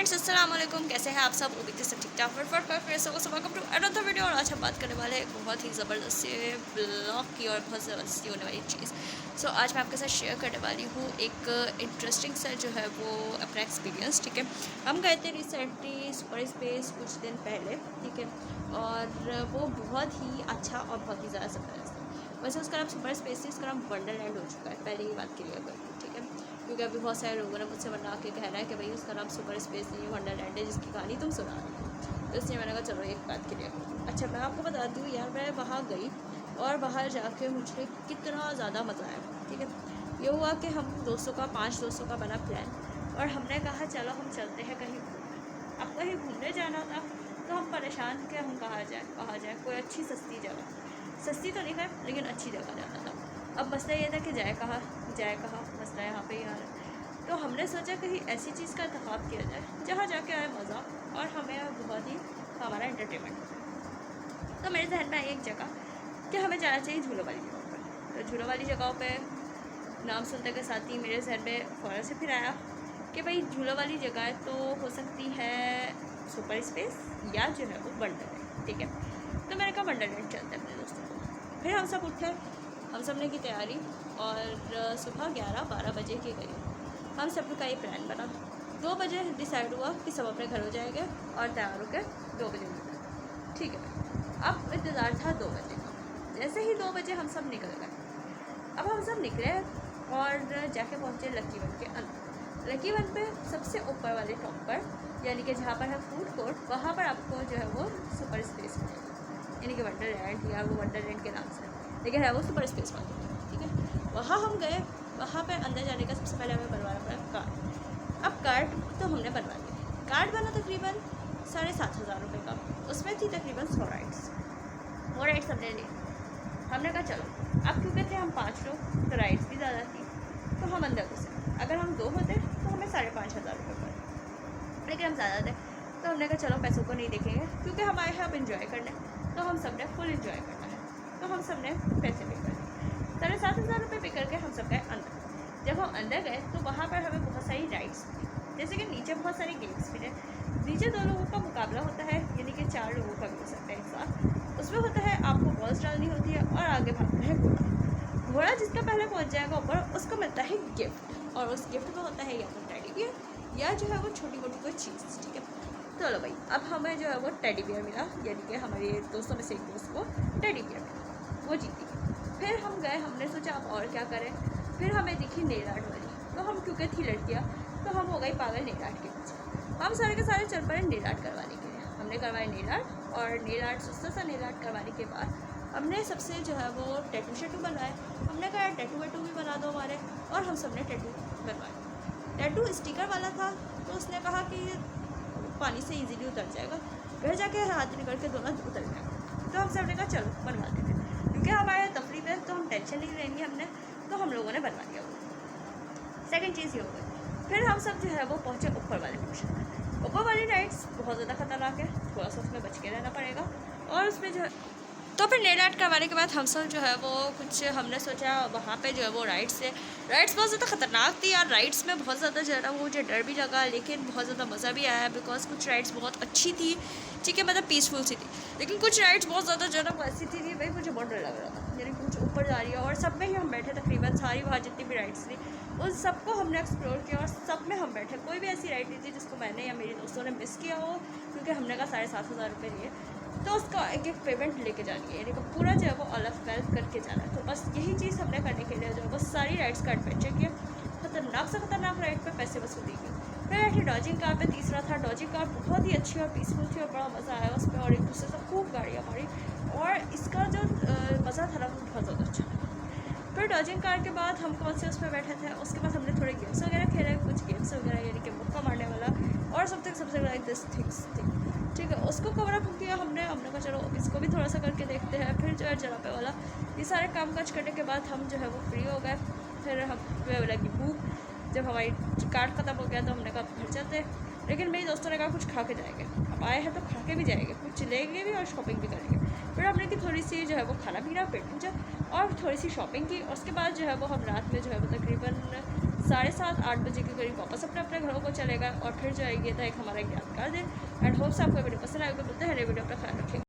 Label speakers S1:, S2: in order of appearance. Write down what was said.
S1: Friends अस्सलाम वालेकुम, कैसे हैं आप सब? उम्मीद है सब ठीक ठाक। Welcome to another video. और आज हम बात करने वाले हैं एक बहुत ही ज़बरदस्त ब्लॉग की और बहुत ज़बरदस्ती होने वाली चीज़। सो आज मैं आपके साथ शेयर करने वाली हूँ एक इंटरेस्टिंग सा जो है वो अपना एक्सपीरियंस। ठीक है, हम गए थे रिसेंटली सुपर स्पेस कुछ दिन पहले। ठीक है, और वो बहुत ही अच्छा और बहुत ही ज़्यादा ज़बरदस्त था। वैसे उसका नाम सुपर स्पेस से, इसका नाम वंडरलैंड हो चुका है, पहले ही बात क्लियर कर दूँ। ठीक है, क्योंकि अभी बहुत सारे लोगों ने मुझसे बना के कहना है कि भाई उसका नाम सुपर स्पेस नहीं वंडरलैंड है, जिसकी कहानी तुम सुना रही हो। तो इसलिए मैंने कहा चलो एक बात क्लियर करूँ। अच्छा, मैं आपको बता दूँ यार, मैं वहाँ गई और बाहर जाके मुझे कितना ज़्यादा मज़ा आया। ठीक है, ये हुआ कि हम दोस्तों का 5 दोस्तों का बना प्लान और हमने कहा चलो हम चलते हैं कहीं घूमने। अब कहीं घूमने जाना था तो हम परेशान थे, हम कहाँ जाए कोई अच्छी सस्ती जगह, सस्ती तो नहीं है लेकिन अच्छी जगह जाना था। अब मसला ये था कि जाए कहाँ, मसला यहाँ पे ही आ रहा है। तो हमने सोचा कहीं ऐसी चीज़ का इंतखाब किया जाए जहाँ जाके आए मज़ा और हमें बहुत ही हमारा एंटरटेनमेंट। तो मेरे जहन में आई एक जगह कि हमें जाना चाहिए झूलों वाली जगहों पर। तो झूलों वाली जगहों पे नाम सुनने के साथ ही मेरे जहन में फ़ौरन से फिर आया कि भाई झूलों वाली जगह तो हो सकती है सुपर स्पेस या जो है वो वंडरलैंड। ठीक है, तो मैंने कहा वंडरलैंड चलते हैं अपने दोस्तों को। फिर हम सब उठे, हम सब ने की तैयारी और सुबह 11-12 बजे की गई। हम सब का ये प्लान बना। 2 बजे डिसाइड हुआ कि सब अपने घर हो जाएंगे और तैयार होकर 2 बजे निकले। ठीक है, अब इंतज़ार था 2 बजे का। जैसे ही 2 बजे हम सब निकल गए। अब हम सब निकले और जाके पहुँचे लकी वन के अंदर। लकी वन पे सबसे ऊपर वाले टॉप पर, यानी कि जहाँ पर है फूड कोर्ट, वहाँ पर आपको जो है वो सुपर स्पेस मिलेगा, यानी कि वंडरलैंड या वो वंडरलैंड के नाम से, लेकिन है वो सुपर स्पेस वाला। ठीक है, वहाँ हम गए। वहाँ पे अंदर जाने का सबसे पहले हमें बनवाना पड़ा कार्ड। अब कार्ड तो हमने बनवा लिया। कार्ड बना तकरीबन 7,500 रुपये का। उसमें थी तकरीबन 100 राइड्स। वो राइड्स हमने ली। हमने कहा चलो, अब क्योंकि थे हम 5 लोग तो राइड्स भी ज़्यादा थी, तो हम अंदर घुसे। अगर हम 2 होते तो हमें 5,500 रुपये पड़े, लेकिन हम ज़्यादा थे तो हमने कहा चलो पैसों को नहीं देखेंगे, क्योंकि हम आए हैं अब इन्जॉय करने। तो हम सब ने फुल इन्जॉय करना है, तो हम सब ने पैसे पे कर दिए। 7,500 रुपये पे करके हम सब गए अंदर। जब हम अंदर गए तो वहाँ पर हमें बहुत सारी राइड्स मिली, जैसे कि नीचे बहुत सारे गेम्स मिले। नीचे 2 लोगों का मुकाबला होता है, यानी कि 4 लोगों का भी हो सकता है एक साथ। उसमें होता है आपको बॉल्स डालनी होती है और आगे भागना है घोड़ा। घोड़ा जिसका पहले पहुँच जाएगा ऊपर उसको मिलता है गिफ्ट, और उस गिफ्ट में होता है या तो टेडी बियर या जो है वो छोटी मोटी कोई चीज़। ठीक है, चलो भाई, अब हमें जो है वो टेडी बियर मिला, यानी कि हमारे दोस्तों में से एक दोस्त को टेडी बियर मिला, वो जीती। फिर हम गए, हमने सोचा अब और क्या करें। फिर हमें दिखी नेल आर्ट वाली, तो हम क्योंकि थी लड़कियाँ तो हम हो गई पागल नेल आर्ट के पीछे। हम सारे के सारे चल पड़े नेल आर्ट करवाने के लिए। हमने करवाया नेल आर्ट, और नेल आर्ट सस्ता सा नेल आर्ट करवाने के बाद हमने सबसे जो है वो टैटू शेटू बनवाए। हमने कहा टैटू वेटू भी बना दो हमारे, और हम सब ने टैटू बनवाए। टैटू स्टिकर वाला था तो उसने कहा कि पानी से ईजीली उतर जाएगा, घर जाके हाथ निकल के दोनों उतर जाएगा। तो हम सब ने कहा चलो बनवा देते, क्योंकि हमारे तफरी पे तो हम टेंशन नहीं लेंगे हमने, तो हम लोगों ने बनवा दिया वो। सेकंड चीज़ ये हो गई। फिर हम सब जो है वो पहुँचे ऊपर वाले पोर्शन में। ऊपर वाली राइड्स बहुत ज़्यादा खतरनाक है, थोड़ा सा उसमें बच के रहना पड़ेगा। और उसमें जो है तो फिर नेल आर्ट करवाने के बाद हम सब जो है वो कुछ हमने सोचा वहाँ पे जो है वो राइड्स बहुत ज़्यादा ख़तरनाक थी यार। राइड्स में बहुत ज़्यादा जो है ना वो मुझे डर भी लगा, लेकिन बहुत ज़्यादा मज़ा भी आया, बिकॉज कुछ राइड्स बहुत अच्छी थी। ठीक है, मतलब पीसफुल सी थी, लेकिन कुछ राइड्स बहुत ज़्यादा जो है ना वो ऐसी थी भाई मुझे बहुत डर लग रहा था, यानी कुछ ऊपर जा रही है। और सब में ही हम बैठे, तकरीबन सारी वहाँ जितनी भी राइड्स थी उन सबको हमने एक्सप्लोर किया और सब में हम बैठे। कोई भी ऐसी राइड नहीं थी जिसको मैंने या मेरे दोस्तों ने मिस किया हो, क्योंकि हमने कहा 7,500 रुपये लिए तो उसका एक पेमेंट लेके जानी है, यानी कि पूरा जो है वो अलग वेल्थ करके जाना है। तो बस यही चीज़ हमने करने के लिए जो है वो सारी राइड्स का एडवेंचर किया। खतरनाक से खतरनाक राइड पे पैसे वसूली की। फिर बैठे डॉजिंग कार पे, तीसरा था डॉजिंग कार। बहुत ही अच्छी और पीसफुल थी और बड़ा मज़ा आया उसमें, और एक दूसरे से खूब गाड़ियाँ मारी, और इसका जो मज़ा था ना वो बहुत ज़्यादा अच्छा था। फिर डॉजिंग कार के बाद हम कौन से उसमें बैठे थे, उसके बाद हमने थोड़े गेम्स वगैरह खेले, कुछ गेम्स वगैरह यानी कि मुक्का मारने वाला और समथिंग सबसे लाइक दिस थिंग्स थी। ठीक है, उसको कवर अप किया हमने कहा चलो इसको भी थोड़ा सा करके देखते हैं। फिर जो है जरापे वाला, ये सारे काम काज करने के बाद हम जो है वो फ्री हो गए। फिर हमें लगी भूख। जब हमारी कार्ड ख़त्म हो गया तो हमने कहा घर चलते, लेकिन मेरे दोस्तों ने कहा कुछ खा के जाएंगे, अब आए हैं तो खा के भी जाएंगे, कुछ लेंगे भी और शॉपिंग भी करेंगे। फिर हमने की थोड़ी सी जो है वो खाना पीना, पेट पूजा और थोड़ी सी शॉपिंग की। उसके बाद जो है वो हम रात में जो है वो तकरीबन 7:30-8 बजे के करीब वापस अपने अपने घरों को चलेगा। और फिर जो है ये था एक हमारा यादगार दिन। एंड होप्स आपको वीडियो पसंद आएगा। मिलते हैं नए वीडियो, अपना ख्याल रखें।